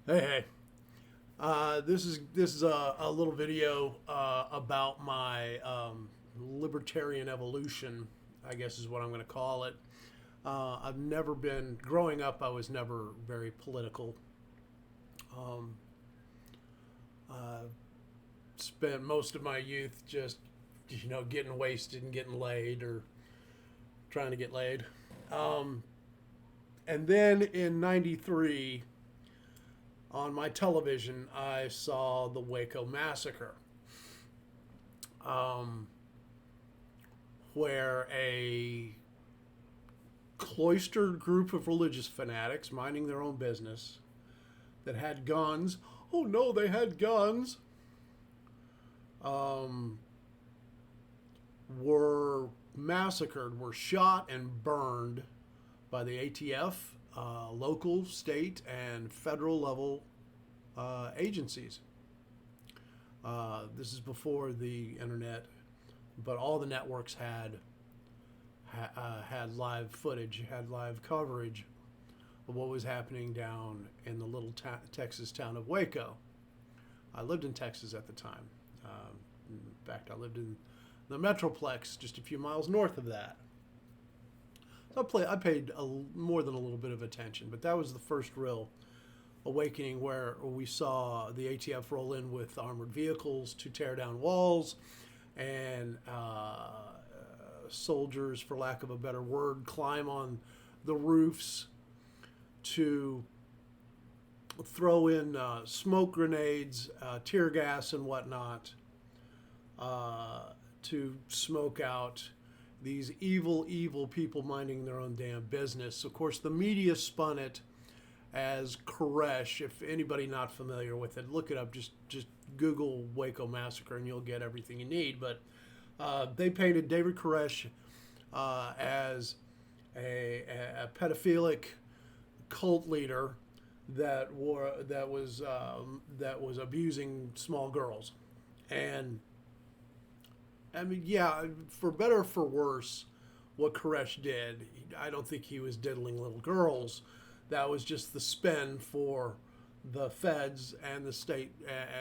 Hey. This is a little video about my libertarian evolution, I guess is what I'm going to call it. I've never been growing up. I was never very political. Um, uh, Spent most of my youth just getting wasted and getting laid or trying to get laid. Um, and then in '93 on my television, I saw the Waco massacre, um, where a cloistered group of religious fanatics minding their own business that had guns. Oh no, they had guns. Um, were massacred, were shot and burned by the ATF, local, state, and federal level agencies. This is before the internet, but all the networks had live footage, had live coverage of what was happening down in the little Texas town of Waco. I lived in Texas at the time. In fact, I lived in the Metroplex, just a few miles north of that. So I paid more than a little bit of attention, but that was the first real awakening where we saw the ATF roll in with armored vehicles to tear down walls, and soldiers, for lack of a better word, climb on the roofs to throw in smoke grenades, tear gas, and whatnot to smoke out these evil, evil people minding their own damn business. Of course, the media spun it as Koresh. If anybody not familiar with it, look it up. Just Google Waco massacre and you'll get everything you need. But they painted David Koresh as a pedophilic cult leader that was abusing small girls. And I mean, yeah, for better or for worse, what Koresh did, I don't think he was diddling little girls. That was just the spin for the feds and the state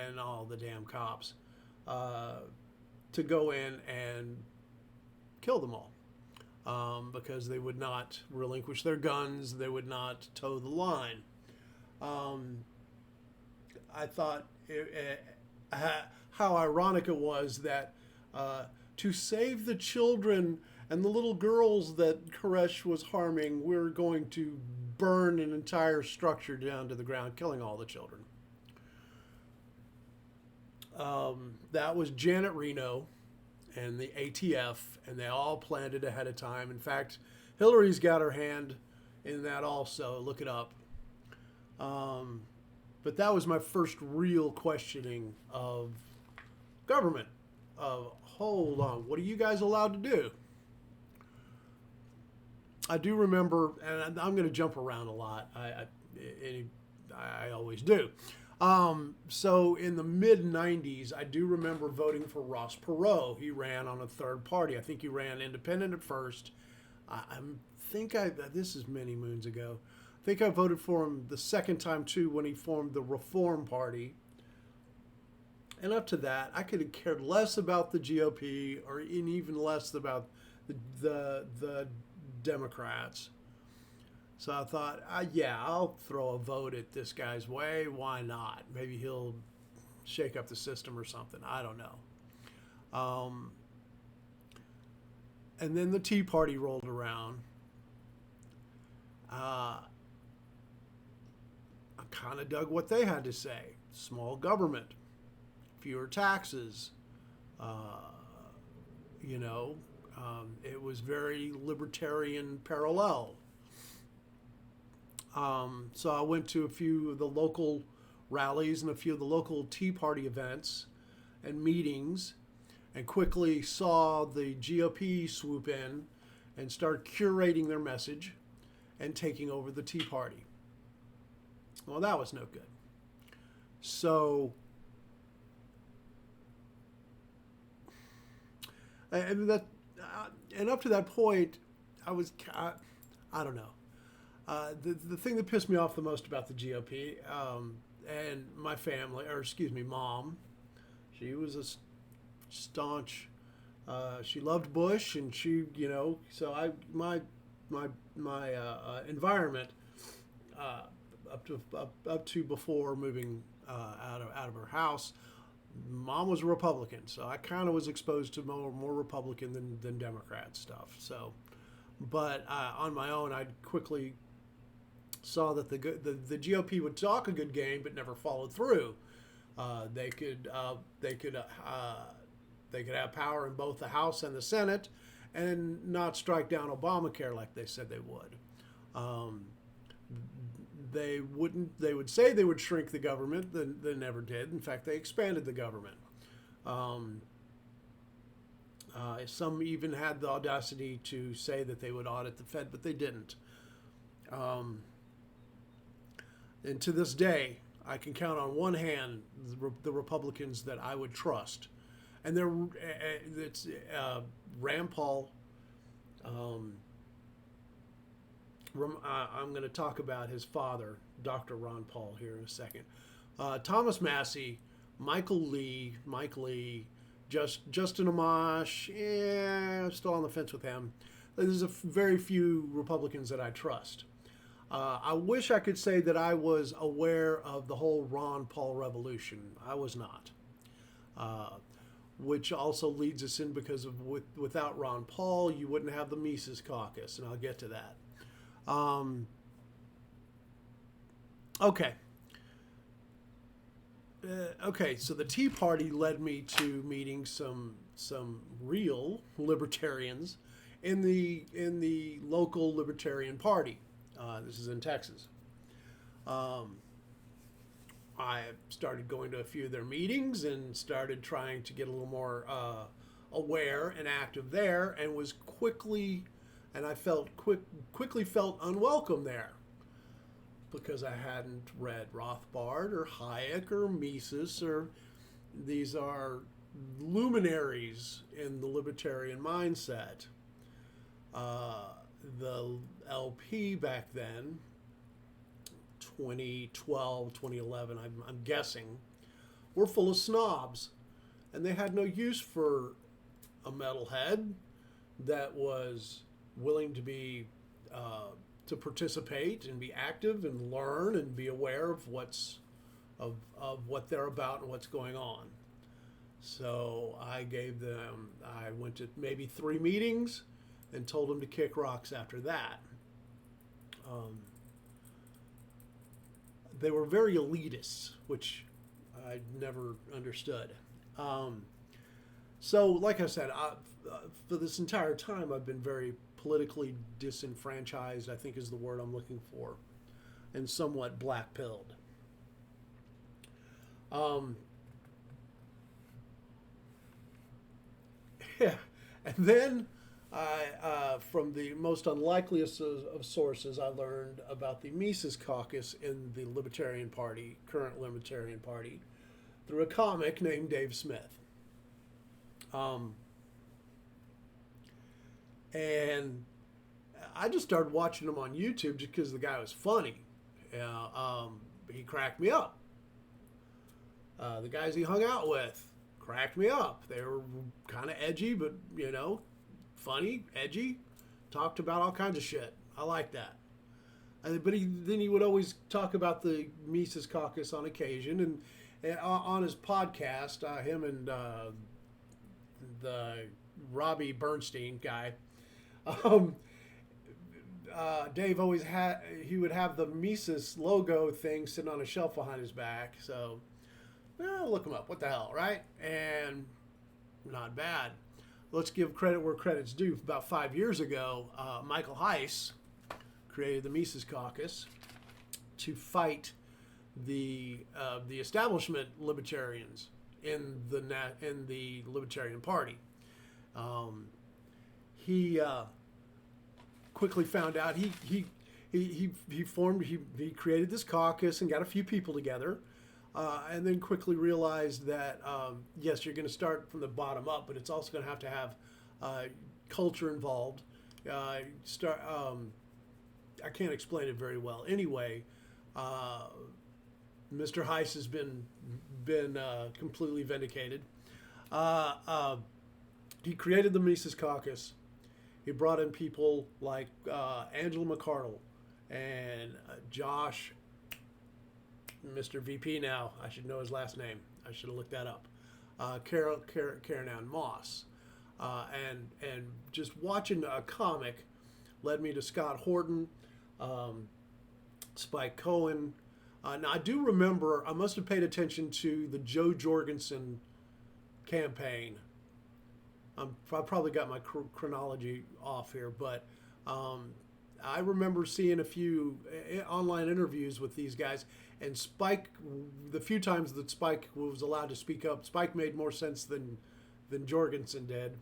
and all the damn cops to go in and kill them all, because they would not relinquish their guns. They would not toe the line. I thought how ironic it was that to save the children and the little girls that Koresh was harming, we're going to burn an entire structure down to the ground, killing all the children. That was Janet Reno and the ATF, and they all planned it ahead of time. In fact, Hillary's got her hand in that also. Look it up. But that was my first real questioning of government. Of, hold on, what are you guys allowed to do? I do remember, and I'm going to jump around a lot. I always do. So in the mid '90s, I do remember voting for Ross Perot. He ran on a third party. I think he ran independent at first. This is many moons ago. I think I voted for him the second time too when he formed the Reform Party. And up to that, I could have cared less about the GOP or even less about the Democrats. So I thought, yeah, I'll throw a vote at this guy's way. Why not? Maybe he'll shake up the system or something. I don't know. And then the Tea Party rolled around. I kind of dug what they had to say. Small government, fewer taxes. It was very libertarian parallel. So I went to a few of the local rallies and a few of the local Tea Party events and meetings, and quickly saw the GOP swoop in and start curating their message and taking over the Tea Party. Well, that was no good. So, and up to that point, I don't know. The thing that pissed me off the most about the GOP, and my family, or excuse me, mom, she was a staunch. She loved Bush, and she, so my environment up to before moving out of her house, mom was a Republican, so I kind of was exposed to more Republican than Democrat stuff. So, but on my own, I quickly saw that the GOP would talk a good game but never followed through. They could have power in both the House and the Senate, and not strike down Obamacare like they said they would. They wouldn't. They would say they would shrink the government. They never did. In fact, they expanded the government. Some even had the audacity to say that they would audit the Fed, but they didn't. And to this day, I can count on one hand the Republicans that I would trust, and it's Rand Paul. I'm going to talk about his father, Dr. Ron Paul, here in a second. Thomas Massey, Mike Lee, Justin Amash. I'm still on the fence with him. There's very few Republicans that I trust. I wish I could say that I was aware of the whole Ron Paul revolution. I was not. Which also leads us in because without Ron Paul, you wouldn't have the Mises Caucus, and I'll get to that. Okay. So the Tea Party led me to meeting some real libertarians in the local Libertarian Party. This is in Texas. I started going to a few of their meetings and started trying to get a little more aware and active there, and was quickly felt unwelcome there because I hadn't read Rothbard or Hayek or Mises, or these are luminaries in the libertarian mindset. The LP back then, 2012, 2011, I'm guessing, were full of snobs, and they had no use for a metalhead that was willing to be to participate and be active and learn and be aware of what they're about and what's going on. So I went to maybe 3 meetings and told them to kick rocks after that. They were very elitist, which I never understood. So, like I said, for this entire time, I've been very politically disenfranchised, I think is the word I'm looking for, and somewhat black-pilled. Yeah, and then from the most unlikeliest of sources, I learned about the Mises Caucus in the Libertarian Party, current Libertarian Party, through a comic named Dave Smith. And I just started watching him on YouTube just because the guy was funny. He cracked me up. The guys he hung out with cracked me up. They were kind of edgy, but, funny, edgy, talked about all kinds of shit. I like that. But then he would always talk about the Mises Caucus on occasion, and on his podcast, him and the Robbie Bernstein guy, Dave always he would have the Mises logo thing sitting on a shelf behind his back. So, look him up. What the hell, right? And not bad. Let's give credit where credit's due. About 5 years ago, Michael Heiss created the Mises Caucus to fight the establishment libertarians in the Libertarian Party. He quickly found out he created this caucus and got a few people together, and then quickly realized that yes, you're going to start from the bottom up, but it's also going to have culture involved. I can't explain it very well. Anyway, Mr. Heiss has been completely vindicated. He created the Mises Caucus. He brought in people like Angela McArdle and Josh, Mr. VP now. I should know his last name. I should have looked that up. Karen Ann Moss. And just watching a comic led me to Scott Horton, Spike Cohen. Now, I do remember, I must have paid attention to the Joe Jorgensen campaign. I probably got my chronology off here, but I remember seeing a few online interviews with these guys, and Spike, the few times that Spike was allowed to speak up, Spike made more sense than Jorgensen did.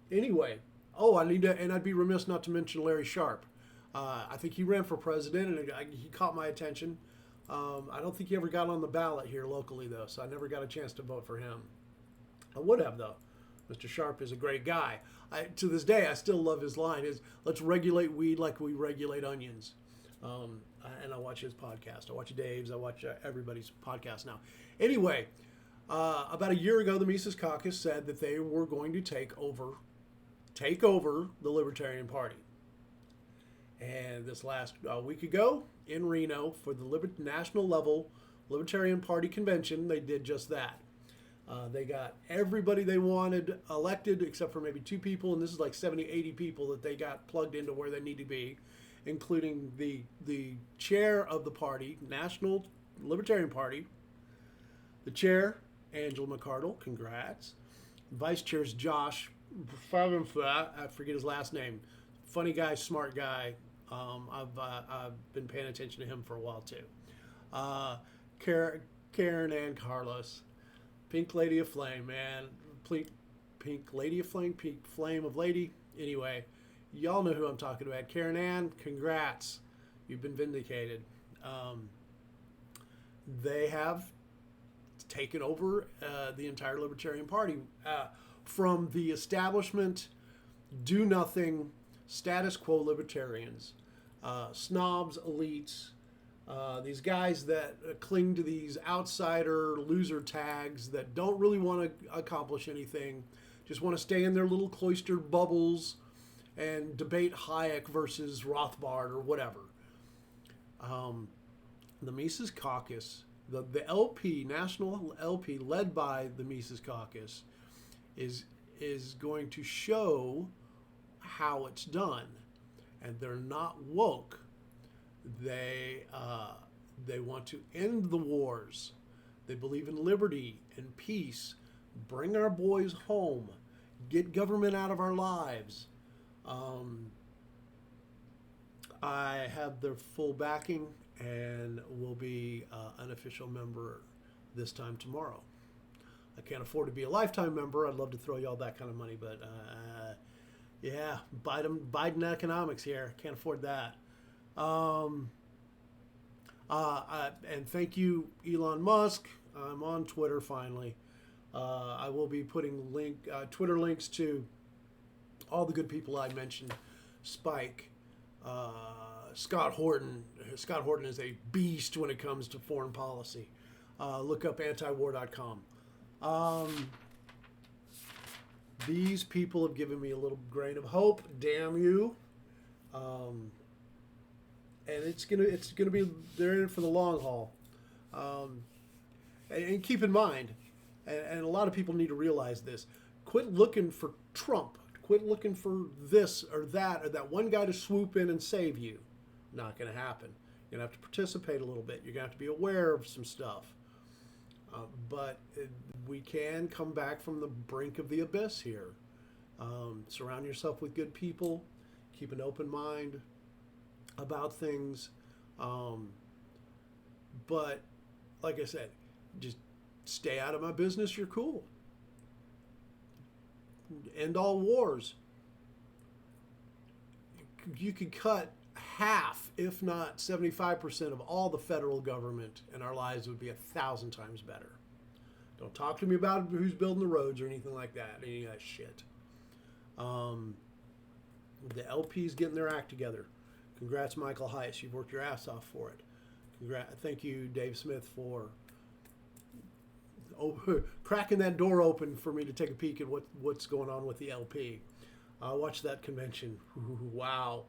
Anyway, and I'd be remiss not to mention Larry Sharp. I think he ran for president, and he caught my attention. I don't think he ever got on the ballot here locally, though, so I never got a chance to vote for him. I would have, though. Mr. Sharp is a great guy. To this day, I still love his line, let's regulate weed like we regulate onions. And I watch his podcast. I watch Dave's. I watch everybody's podcast now. Anyway, about a year ago, the Mises Caucus said that they were going to take over the Libertarian Party. And this last week ago in Reno for the national level Libertarian Party convention, they did just that. They got everybody they wanted elected except for maybe 2 people, and this is like 70, 80 people that they got plugged into where they need to be, including the chair of the party, National Libertarian Party, the chair, Angela McArdle, congrats. Vice chair's Josh, I forget his last name. Funny guy, smart guy. I've been paying attention to him for a while too. Karen and Carlos, Pink Lady of Flame, man. Pink Lady of Flame, Pink Flame of Lady. Anyway, y'all know who I'm talking about. Karen Ann, congrats. You've been vindicated. They have taken over the entire Libertarian Party from the establishment, do-nothing, status quo libertarians, snobs, elites, these guys that cling to these outsider loser tags that don't really want to accomplish anything, just want to stay in their little cloistered bubbles and debate Hayek versus Rothbard or whatever. The Mises Caucus, the LP, national LP led by the Mises Caucus, is going to show how it's done. And they're not woke. They want to end the wars. They believe in liberty and peace. Bring our boys home. Get government out of our lives. I have their full backing and will be an official member this time tomorrow. I can't afford to be a lifetime member. I'd love to throw y'all that kind of money, but yeah, Biden economics here. Can't afford that. And thank you, Elon Musk. I'm on Twitter finally. I will be putting Twitter links to all the good people I mentioned. Spike, Scott Horton. Scott Horton is a beast when it comes to foreign policy. Look up antiwar.com. These people have given me a little grain of hope. Damn you. And it's gonna be, they're in it for the long haul. And keep in mind, and a lot of people need to realize this, quit looking for Trump. Quit looking for this or that one guy to swoop in and save you. Not going to happen. You're going to have to participate a little bit. You're going to have to be aware of some stuff. But we can come back from the brink of the abyss here. Surround yourself with good people. Keep an open mind about things. But like I said, just stay out of my business. You're cool. End all wars. You could cut half, if not 75% of all the federal government, and our lives would be 1,000 times better. Don't talk to me about who's building the roads or anything like that. Any of that shit. The LP's getting their act together. Congrats, Michael Heiss. You've worked your ass off for it. Thank you, Dave Smith, for cracking that door open for me to take a peek at what's going on with the LP. I watched that convention. Wow.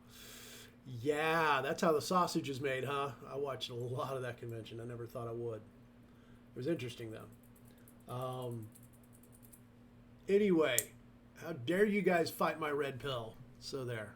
Yeah, that's how the sausage is made, huh? I watched a lot of that convention. I never thought I would. It was interesting, though. Anyway, how dare you guys fight my red pill? So there.